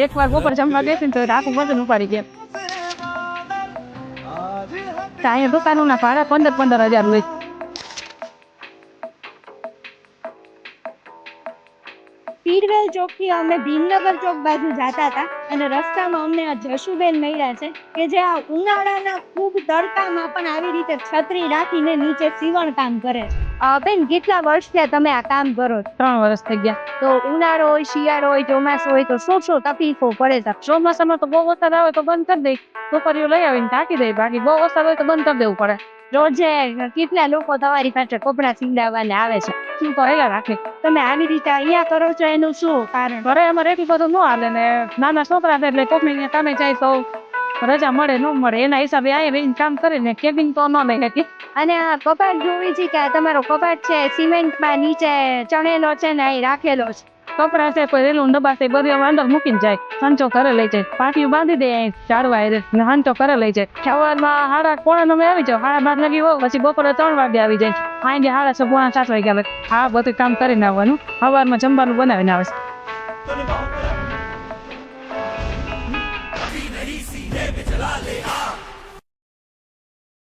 એકવાર બપોર જમવા બેસી ને તો આખું વજન ઉપાડી ગયા. અહીંયા દુકાનોના ભાડા 15,000 હોય. પીરવેલ ચોકથી અમે ભીમનગર ચોક બાજુ જતા હતા અને રસ્તામાં અમને આ જશુબેન મળ્યા છે કે જે આ ઉનાળાના ખૂબ તડકામાં પણ આવી રીતે છત્રી રાખીને નીચે સીવણ કામ કરે છે. બેન, કેટલા વર્ષથી તમે આ કામ કરો છો? 3 વર્ષ થઈ ગયા. તો ઉનાળો હોય, શિયાળો હોય, ચોમાસું હોય તો શું શું તકલીફો પડે છે? ચોમાસામાં તો બહુ વરસાદ આવે તો બંધ કરી દઈ, છોકરીઓ લઈ આવીને ઢાંકી દઈ. બાકી બહુ વરસાદ હોય તો બંધ કરી દેવું પડે. રોજે કેટલા લોકો તમારી પાસે કપડાં સીવડાવવાને આવે છે? શું તો હેલા રાખે. તમે આવી રીતે અહીંયા કરો છો એનું શું કારણ? ઘરે અમારે એટલું બધું ન હાલે ને નાના છોકરા છે એટલે કોકની ત્યાં કામે જાય તો રજા મળે ન મળે એના હિસાબે અહીંયા રહીને કામ કરીને કેબિન તો ન લઈ હતી. અને આ કપાટ જોવી છે કે આ તમારો કપાટ છે સિમેન્ટમાં નીચે ચણેલો છે ને અહીં રાખેલો છે? કપડા છે કોઈ રેલું ડબ્બા છે બધું અમે અંદર મૂકીને જાય. હંચો ઘરે લઈ જાય, પાટિયું બાંધી દે અહીં ચારવા ને હંચો ઘરે લઈ જાય. સવારમાં 8:30 આવી જાવ, 12:30 લગી હોવ, પછી બપોરે 3 વાગે આવી જાય. સાંજે 6:30 7 વાગ્યા. હા, બધું કામ કરીને આવવાનું. સવારમાં જમવાનું બનાવીને આવે છે.